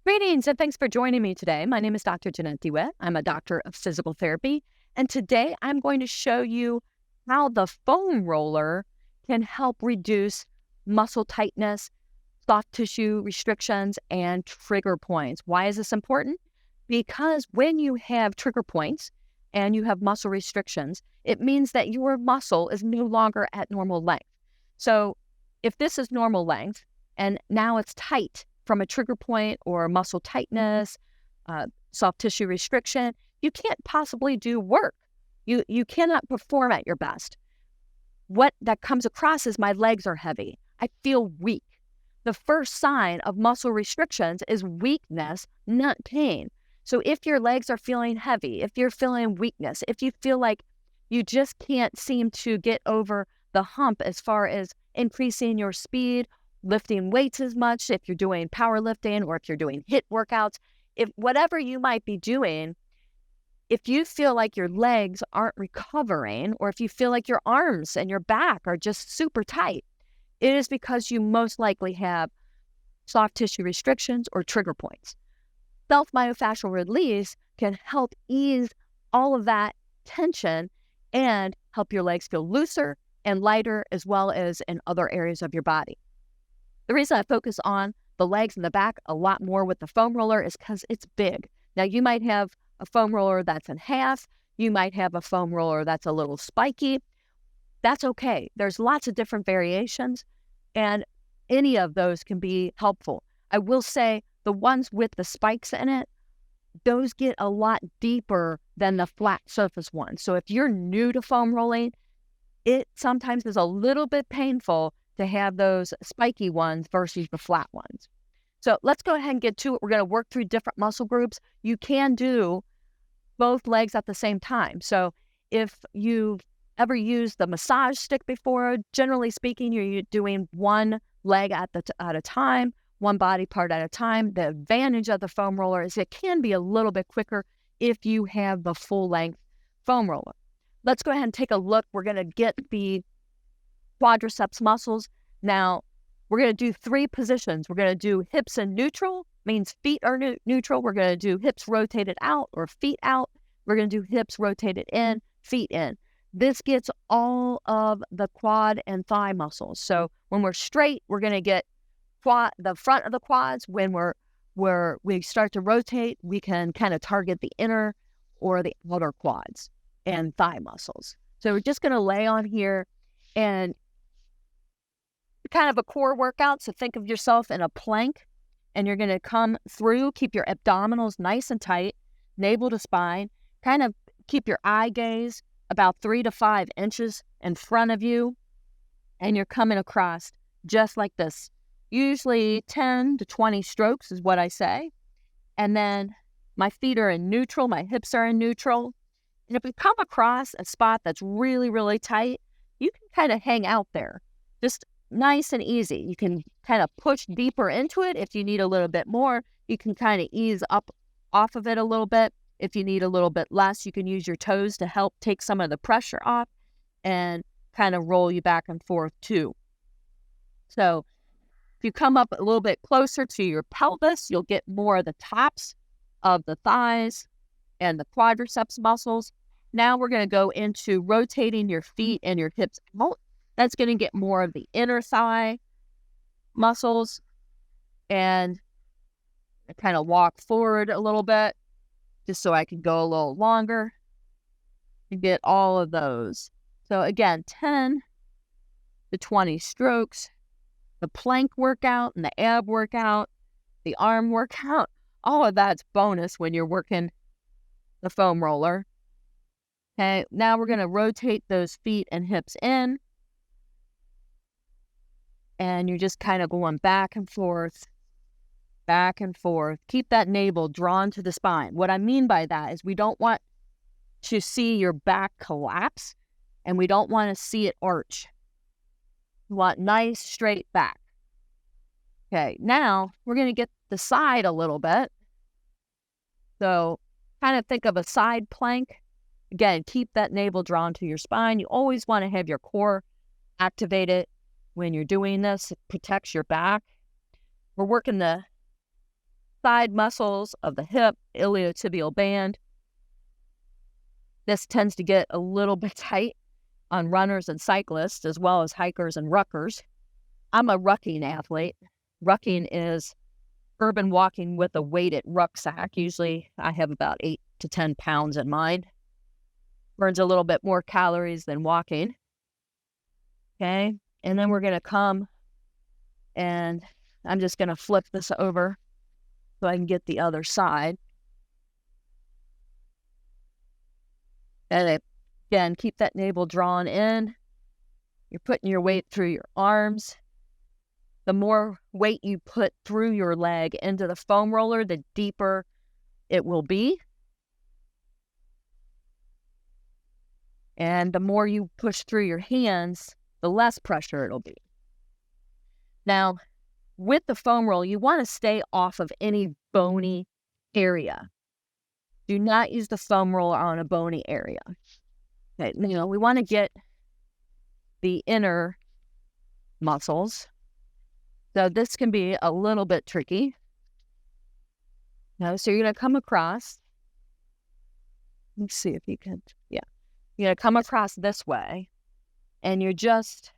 Greetings and thanks for joining me today. My name is Dr. Jeanette DeWitt. I'm a doctor of physical therapy. And today I'm going to show you how the foam roller can help reduce muscle tightness, soft tissue restrictions, and trigger points. Why is this important? Because when you have trigger points and you have muscle restrictions, it means that your muscle is no longer at normal length. So if this is normal length and now it's tight from a trigger point or muscle tightness, soft tissue restriction, you can't possibly do work. You cannot perform at your best. What that comes across is my legs are heavy. I feel weak. The first sign of muscle restrictions is weakness, not pain. So if your legs are feeling heavy, if you're feeling weakness, if you feel like you just can't seem to get over the hump as far as increasing your speed, lifting weights as much, if you're doing powerlifting or if you're doing HIIT workouts, if whatever you might be doing, if you feel like your legs aren't recovering, or if you feel like your arms and your back are just super tight, it is because you most likely have soft tissue restrictions or trigger points. Self-myofascial release can help ease all of that tension and help your legs feel looser and lighter, as well as in other areas of your body. The reason I focus on the legs and the back a lot more with the foam roller is because it's big. Now, you might have a foam roller that's in half. You might have a foam roller that's a little spiky. That's okay. There's lots of different variations, and any of those can be helpful. I will say the ones with the spikes in it, those get a lot deeper than the flat surface ones. So if you're new to foam rolling, it sometimes is a little bit painful to have those spiky ones versus the flat ones. So let's go ahead and get to it. We're going to work through different muscle groups. You can do both legs at the same time. So if you've ever used the massage stick before, generally speaking, you're doing one leg at a time, one body part at a time. The advantage of the foam roller is it can be a little bit quicker if you have the full length foam roller. Let's go ahead and take a look. We're going to get the quadriceps muscles. Now, we're going to do three positions. We're going to do hips in neutral, means feet are neutral. We're going to do hips rotated out or feet out. We're going to do hips rotated in, feet in. This gets all of the quad and thigh muscles. So when we're straight, we're going to get the front of the quads. When we start to rotate, we can kind of target the inner or the outer quads and thigh muscles. So we're just going to lay on here and kind of a core workout. So think of yourself in a plank, and you're going to come through, keep your abdominals nice and tight, navel to spine, kind of keep your eye gaze about 3 to 5 inches in front of you, and you're coming across just like this. Usually 10 to 20 strokes is what I say. And then my feet are in neutral, my hips are in neutral. And if we come across a spot that's really, really tight, you can kind of hang out there. Just nice and easy. You can kind of push deeper into it. If you need a little bit more, you can kind of ease up off of it a little bit. If you need a little bit less, you can use your toes to help take some of the pressure off and kind of roll you back and forth too. So if you come up a little bit closer to your pelvis, you'll get more of the tops of the thighs and the quadriceps muscles. Now we're going to go into rotating your feet and your hips out. That's going to get more of the inner thigh muscles, and kind of walk forward a little bit just so I can go a little longer and get all of those. So again, 10 to 20 strokes, the plank workout and the ab workout, the arm workout, all of that's bonus when you're working the foam roller. Okay, now we're going to rotate those feet and hips in. And you're just kind of going back and forth, back and forth. Keep that navel drawn to the spine. What I mean by that is we don't want to see your back collapse, and we don't want to see it arch. We want nice, straight back. Okay, now we're going to get the side a little bit. So kind of think of a side plank. Again, keep that navel drawn to your spine. You always want to have your core activated when you're doing this. It protects your back. We're working the side muscles of the hip, iliotibial band. This tends to get a little bit tight on runners and cyclists, as well as hikers and ruckers. I'm a rucking athlete. Rucking is urban walking with a weighted rucksack. Usually I have about 8 to 10 pounds in mine. Burns a little bit more calories than walking. Okay. And then we're going to come and I'm just going to flip this over so I can get the other side. And again, keep that navel drawn in. You're putting your weight through your arms. The more weight you put through your leg into the foam roller, the deeper it will be. And the more you push through your hands, the less pressure it'll be. Now, with the foam roll, you want to stay off of any bony area. Do not use the foam roller on a bony area. Okay, we want to get the inner muscles. So this can be a little bit tricky. So you're going to come across. Let's see if you can. Yeah. You're going to come across this way, and you're just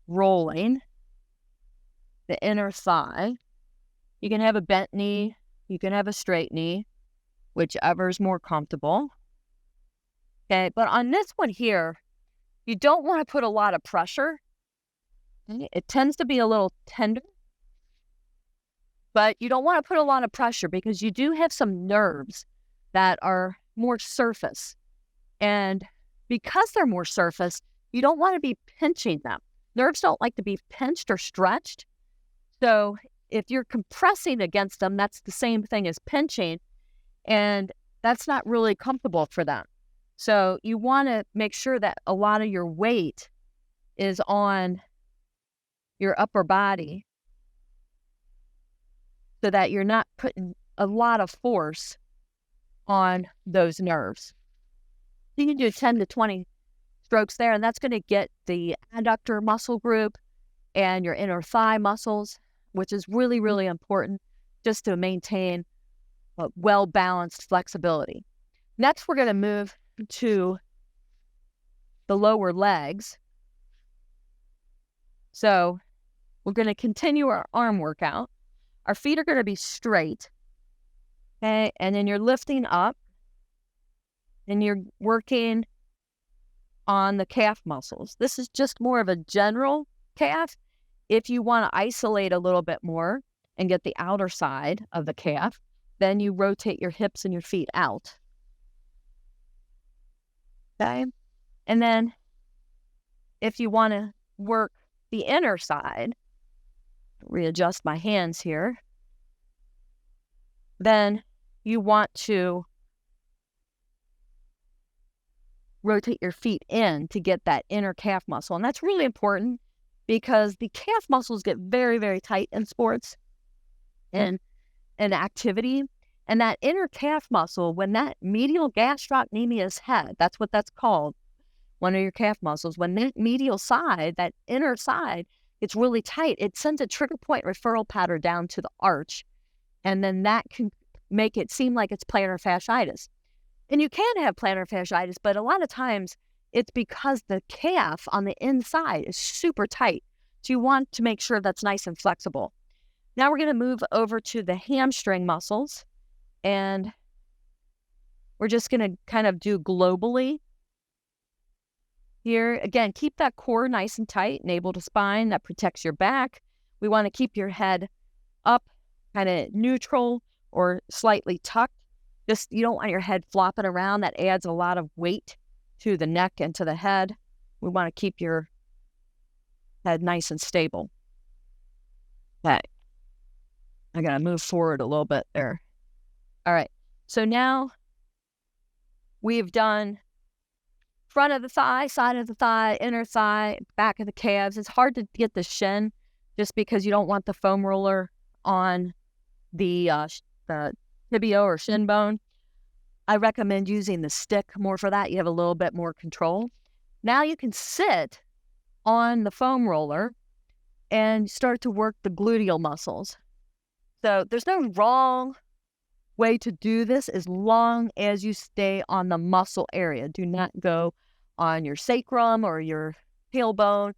rolling the inner thigh. You can have a bent knee. You can have a straight knee, whichever is more comfortable. Okay, but on this one here, you don't want to put a lot of pressure. It tends to be a little tender, but you don't want to put a lot of pressure because you do have some nerves that are more surface. And because they're more surface, you don't want to be pinching them. Nerves don't like to be pinched or stretched. So if you're compressing against them, that's the same thing as pinching, and that's not really comfortable for them. So you want to make sure that a lot of your weight is on your upper body so that you're not putting a lot of force on those nerves. You can do 10 to 20 strokes there, and that's going to get the adductor muscle group and your inner thigh muscles, which is really, really important just to maintain a well-balanced flexibility. Next, we're going to move to the lower legs. So we're going to continue our arm workout. Our feet are going to be straight. Okay, and then you're lifting up and you're working on the calf muscles. This is just more of a general calf. If you want to isolate a little bit more and get the outer side of the calf, then you rotate your hips and your feet out. Okay, and then if you want to work the inner side, readjust my hands here, then you want to rotate your feet in to get that inner calf muscle. And that's really important because the calf muscles get very, very tight in sports and activity. And that inner calf muscle, when that medial gastrocnemius head, that's what that's called, one of your calf muscles, when that medial side, that inner side, gets really tight, it sends a trigger point referral pattern down to the arch. And then that can make it seem like it's plantar fasciitis. And you can have plantar fasciitis, but a lot of times it's because the calf on the inside is super tight. So you want to make sure that's nice and flexible. Now we're going to move over to the hamstring muscles. And we're just going to kind of do globally. Here, again, keep that core nice and tight, navel to spine. That protects your back. We want to keep your head up, kind of neutral or slightly tucked. Just, you don't want your head flopping around. That adds a lot of weight to the neck and to the head. We want to keep your head nice and stable. Okay. I got to move forward a little bit there. All right. So now we've done front of the thigh, side of the thigh, inner thigh, back of the calves. It's hard to get the shin just because you don't want the foam roller on the tibia or shin bone. I recommend using the stick more for that. You have a little bit more control. Now you can sit on the foam roller and start to work the gluteal muscles. So there's no wrong way to do this as long as you stay on the muscle area. Do not go on your sacrum or your tailbone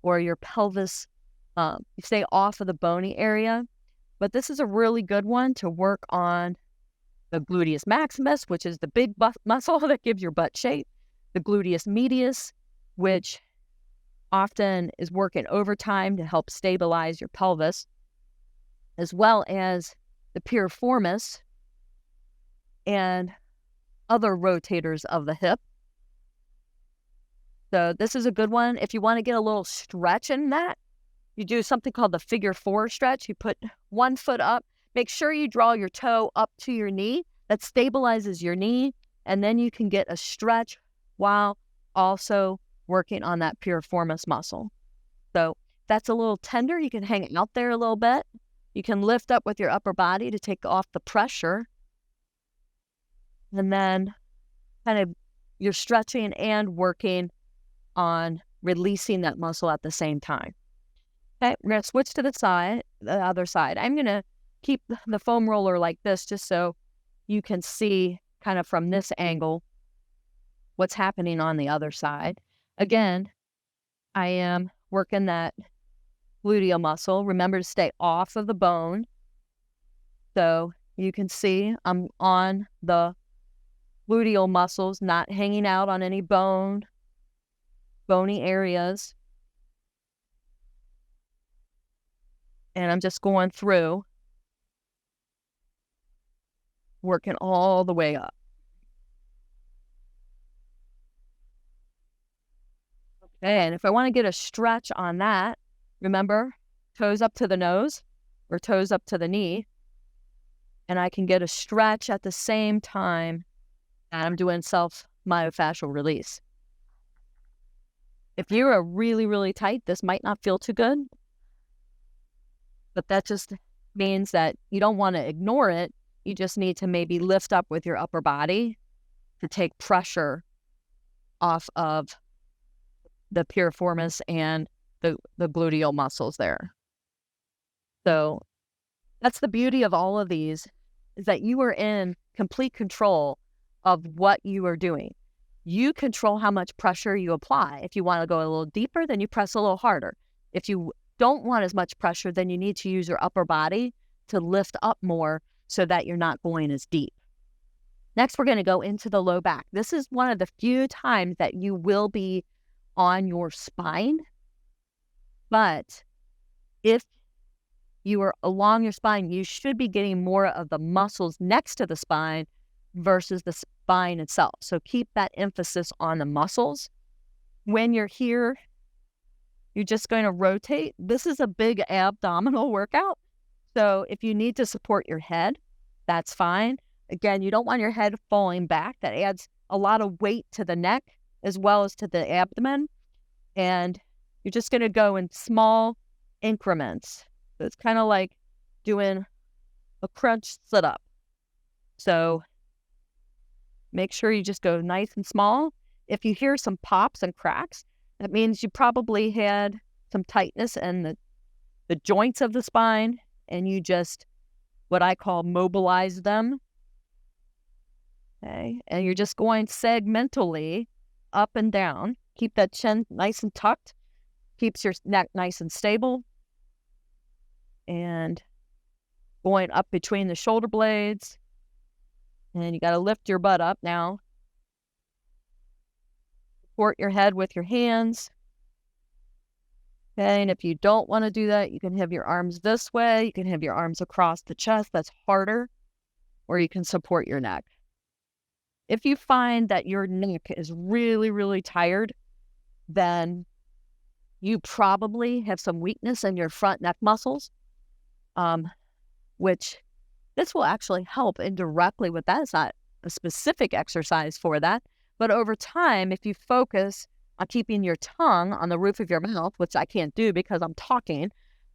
or your pelvis. You stay off of the bony area. But this is a really good one to work on the gluteus maximus, which is the big muscle that gives your butt shape, the gluteus medius, which often is working overtime to help stabilize your pelvis, as well as the piriformis and other rotators of the hip. So this is a good one. If you want to get a little stretch in that, you do something called the figure 4 stretch. You put one foot up. Make sure you draw your toe up to your knee. That stabilizes your knee. And then you can get a stretch while also working on that piriformis muscle. So that's a little tender. You can hang out there a little bit. You can lift up with your upper body to take off the pressure. And then kind of you're stretching and working on releasing that muscle at the same time. Okay, we're going to switch to the other side. I'm going to keep the foam roller like this just so you can see kind of from this angle what's happening on the other side. Again, I am working that gluteal muscle. Remember to stay off of the bone. So you can see I'm on the gluteal muscles, not hanging out on any bony areas. And I'm just going through, working all the way up. Okay, and if I want to get a stretch on that, remember, toes up to the nose or toes up to the knee. And I can get a stretch at the same time that I'm doing self-myofascial release. If you are really, really tight, this might not feel too good. But that just means that you don't want to ignore it. You just need to maybe lift up with your upper body to take pressure off of the piriformis and the gluteal muscles there. So that's the beauty of all of these, is that you are in complete control of what you are doing. You control how much pressure you apply. If you want to go a little deeper, then you press a little harder. If you don't want as much pressure, then you need to use your upper body to lift up more so that you're not going as deep. Next, we're going to go into the low back. This is one of the few times that you will be on your spine. But if you are along your spine, you should be getting more of the muscles next to the spine versus the spine itself. So keep that emphasis on the muscles. When you're here, you're just going to rotate. This is a big abdominal workout. So if you need to support your head, that's fine. Again, you don't want your head falling back. That adds a lot of weight to the neck as well as to the abdomen. And you're just going to go in small increments. So it's kind of like doing a crunch sit-up. So make sure you just go nice and small. If you hear some pops and cracks, that means you probably had some tightness in the joints of the spine, and you just, what I call, mobilize them. Okay, and you're just going segmentally up and down. Keep that chin nice and tucked. Keeps your neck nice and stable. And going up between the shoulder blades. And you got to lift your butt up now. Support your head with your hands. Okay, and if you don't want to do that, you can have your arms this way. You can have your arms across the chest. That's harder. Or you can support your neck. If you find that your neck is really, really tired, then you probably have some weakness in your front neck muscles, which this will actually help indirectly with that. It's not a specific exercise for that, but over time, if you focus on keeping your tongue on the roof of your mouth, which I can't do because I'm talking,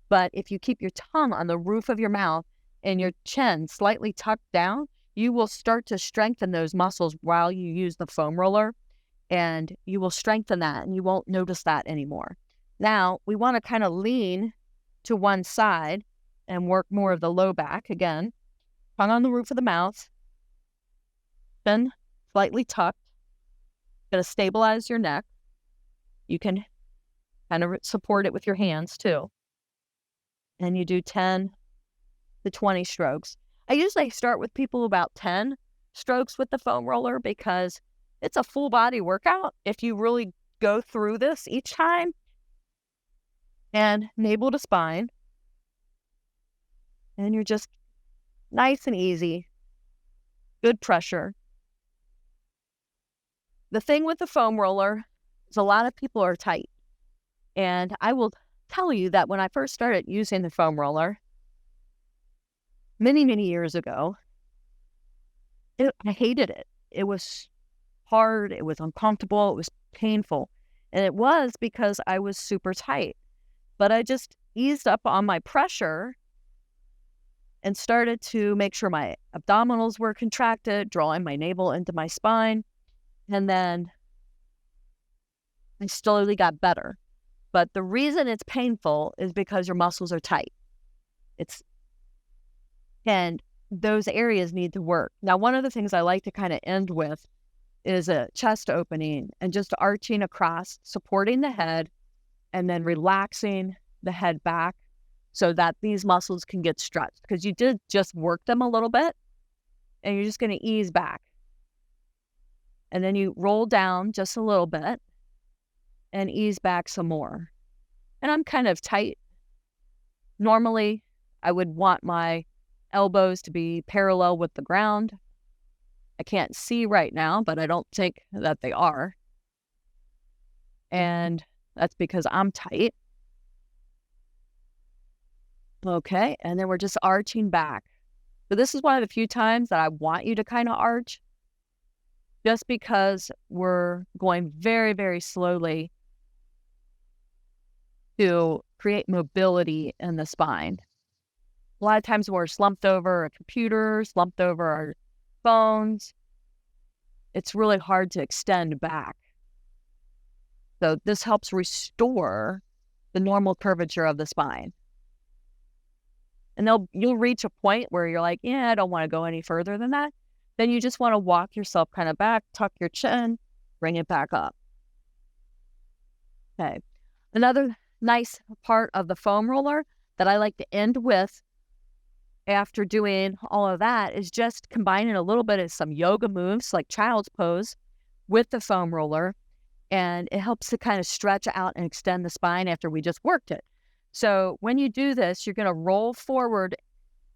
but if you keep your tongue on the roof of your mouth and your chin slightly tucked down, you will start to strengthen those muscles while you use the foam roller, and you will strengthen that and you won't notice that anymore. Now, we want to kind of lean to one side and work more of the low back. Again, tongue on the roof of the mouth, chin slightly tucked. Going to stabilize your neck. You can kind of support it with your hands too. And you do 10 to 20 strokes. I usually start with people about 10 strokes with the foam roller because it's a full body workout if you really go through this each time. And navel to spine. And you're just nice and easy. Good pressure. The thing with the foam roller is a lot of people are tight. And I will tell you that when I first started using the foam roller, many, many years ago, I hated it. It was hard. It was uncomfortable. It was painful. And it was because I was super tight. But I just eased up on my pressure and started to make sure my abdominals were contracted, drawing my navel into my spine. And then I slowly got better. But the reason it's painful is because your muscles are tight. And those areas need to work. Now, one of the things I like to kind of end with is a chest opening and just arching across, supporting the head, and then relaxing the head back so that these muscles can get stretched. Because you did just work them a little bit, and you're just going to ease back. And then you roll down just a little bit and ease back some more. And I'm kind of tight. Normally, I would want my elbows to be parallel with the ground. I can't see right now, but I don't think that they are. And that's because I'm tight. Okay, and then we're just arching back. So this is one of the few times that I want you to kind of arch, just because we're going very, very slowly to create mobility in the spine. A lot of times we're slumped over a computer, slumped over our phones. It's really hard to extend back. So this helps restore the normal curvature of the spine. And you'll reach a point where you're like, yeah, I don't want to go any further than that. Then you just want to walk yourself kind of back, tuck your chin, bring it back up. Okay. Another nice part of the foam roller that I like to end with after doing all of that is just combining a little bit of some yoga moves like child's pose with the foam roller. And it helps to kind of stretch out and extend the spine after we just worked it. So when you do this, you're going to roll forward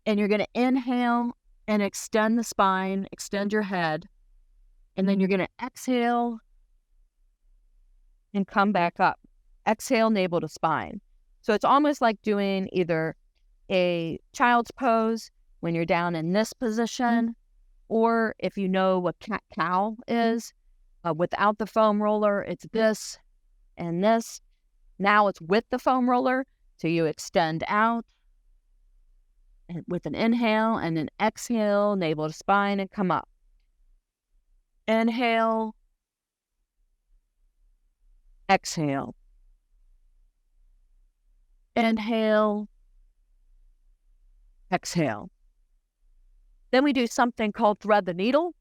and you're going to inhale and extend the spine, extend your head. And then you're going to exhale and come back up. Exhale, navel to spine. So it's almost like doing either a child's pose when you're down in this position, or if you know what cat-cow is, without the foam roller, it's this and this. Now it's with the foam roller. So you extend out with an inhale and an exhale, navel to spine, and come up. Inhale. Exhale. Inhale. Exhale. Then we do something called thread the needle.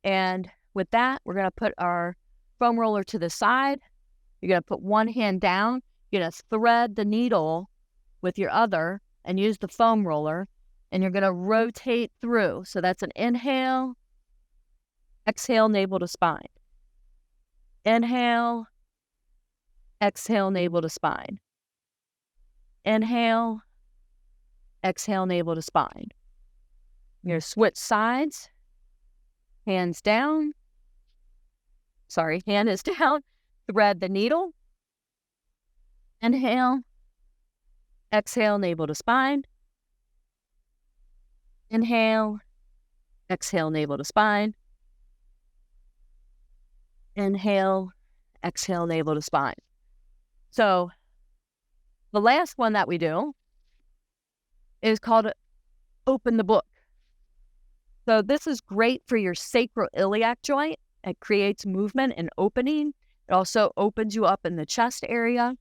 And with that, we're going to put our foam roller to the side. You're going to put one hand down. You're going to thread the needle with your other and use the foam roller. And you're going to rotate through. So that's an inhale, exhale, navel to spine. Inhale, exhale, navel to spine. Inhale, exhale, navel to spine. You're going to switch sides. Hands down. Sorry, hand is down. Thread the needle. Inhale. Exhale, navel to spine. Inhale. Exhale, navel to spine. Inhale. Exhale, navel to spine. So the last one that we do is called open the book. So this is great for your sacroiliac joint. It creates movement and opening. It also opens you up in the chest area.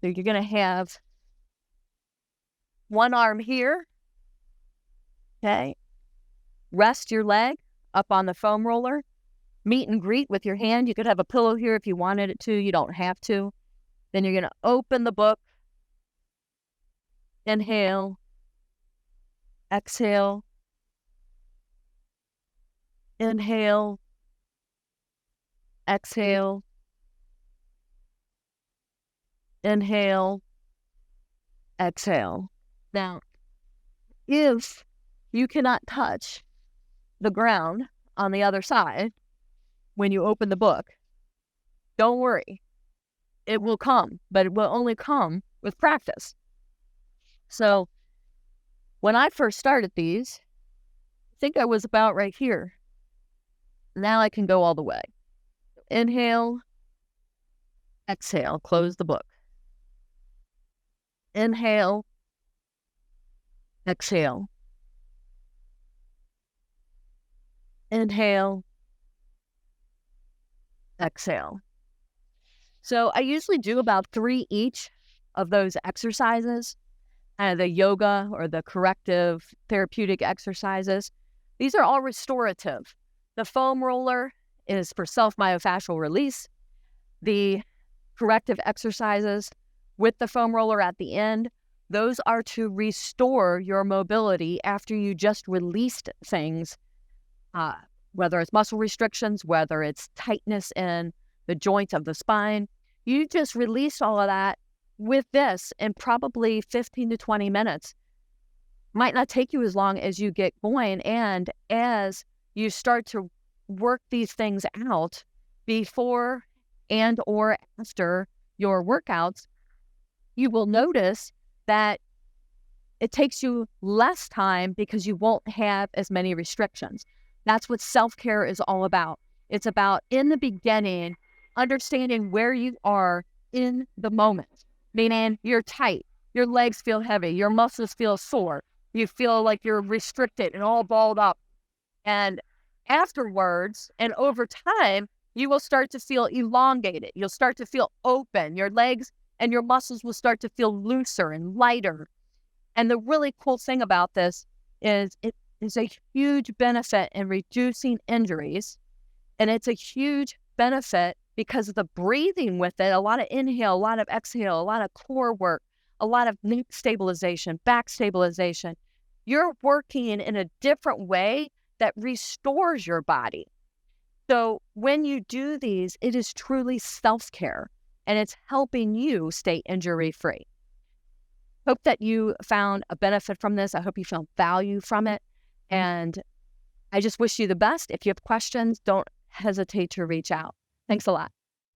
So you're going to have One arm here, okay? Rest your leg up on the foam roller. Meet and greet with your hand. You could have a pillow here if you wanted it to. You don't have to. Then you're going to open the book. Inhale. Exhale. Inhale. Exhale. Inhale. Exhale. Now, if you cannot touch the ground on the other side when you open the book, don't worry. It will come, but it will only come with practice. So when I first started these, I think I was about right here. Now I can go all the way. Inhale, exhale, close the book. Inhale, exhale. Inhale, exhale. So I usually do about 3 each of those exercises, the yoga or the corrective therapeutic exercises. These are all restorative. The foam roller is for self-myofascial release. The corrective exercises with the foam roller at the end, those are to restore your mobility after you just released things, whether it's muscle restrictions, whether it's tightness in the joints of the spine. You just released all of that with this in probably 15 to 20 minutes. Might not take you as long as you get going. And as you start to work these things out before and or after your workouts, you will notice that it takes you less time because you won't have as many restrictions. That's what self-care is all about. It's about, in the beginning, understanding where you are in the moment, meaning you're tight, your legs feel heavy, your muscles feel sore, you feel like you're restricted and all balled up. And afterwards and over time, you will start to feel elongated. You'll start to feel open. Your legs and your muscles will start to feel looser and lighter. And the really cool thing about this is it is a huge benefit in reducing injuries. And it's a huge benefit because of the breathing with it. A lot of inhale, a lot of exhale, a lot of core work, a lot of neck stabilization, back stabilization. You're working in a different way that restores your body. So when you do these, it is truly self-care and it's helping you stay injury-free. Hope that you found a benefit from this. I hope you found value from it. And I just wish you the best. If you have questions, don't hesitate to reach out. Thanks a lot.